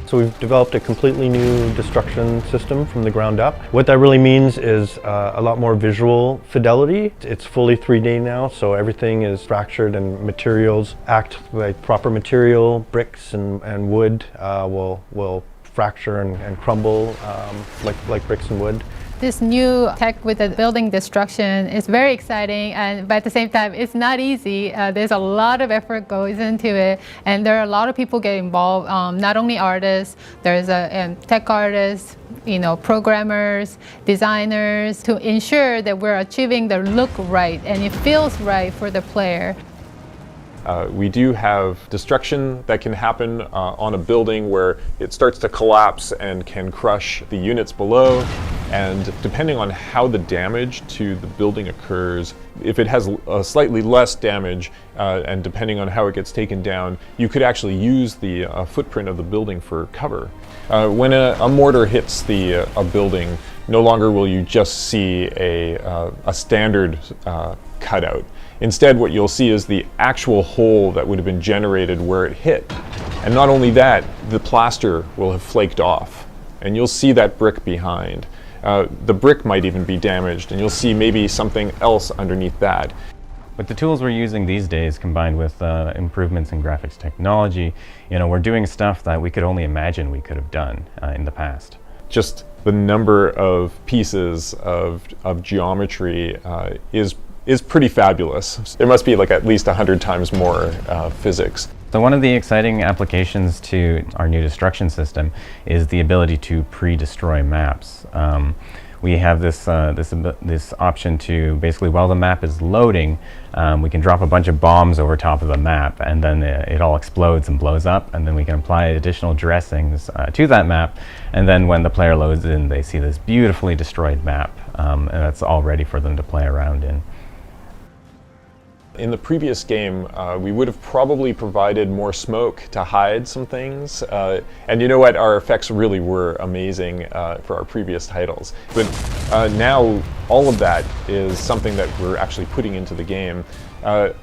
So we've developed a completely new destruction system from the ground up. What that really means is a lot more visual fidelity. It's fully 3D now, so everything is fractured and materials act like proper material. Bricks and wood will fracture and crumble like bricks and wood. This new tech with the building destruction is very exciting, but at the same time, it's not easy. There's a lot of effort goes into it, and there are a lot of people get involved. Not only artists, there's tech artists, programmers, designers, to ensure that we're achieving the look right and it feels right for the player. We do have destruction that can happen on a building where it starts to collapse and can crush the units below. And depending on how the damage to the building occurs, if it has slightly less damage, and depending on how it gets taken down, you could actually use the footprint of the building for cover. When a mortar hits a building, no longer will you just see a standard cutout. Instead, what you'll see is the actual hole that would have been generated where it hit. And not only that, the plaster will have flaked off, and you'll see that brick behind. The brick might even be damaged, and you'll see maybe something else underneath that. With the tools we're using these days, combined with improvements in graphics technology, we're doing stuff that we could only imagine we could have done in the past. Just the number of pieces of geometry is pretty fabulous. There must be like at least 100 times more physics. So one of the exciting applications to our new destruction system is the ability to pre-destroy maps. We have this option to basically, while the map is loading, we can drop a bunch of bombs over top of the map, and then it all explodes and blows up, and then we can apply additional dressings to that map, and then when the player loads in, they see this beautifully destroyed map, and that's all ready for them to play around in. In the previous game, we would have probably provided more smoke to hide some things. And you know what? Our effects really were amazing for our previous titles. But now all of that is something that we're actually putting into the game.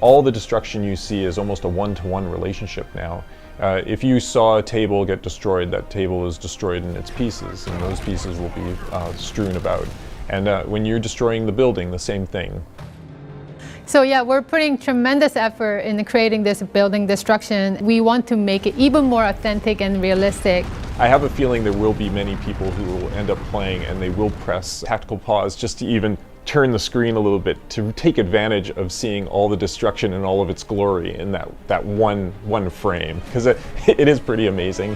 All the destruction you see is almost a one-to-one relationship now. If you saw a table get destroyed, that table is destroyed in its pieces, and those pieces will be strewn about. And when you're destroying the building, the same thing. So yeah, we're putting tremendous effort in creating this building destruction. We want to make it even more authentic and realistic. I have a feeling there will be many people who will end up playing and they will press tactical pause just to even turn the screen a little bit to take advantage of seeing all the destruction and all of its glory in that one frame, because it is pretty amazing.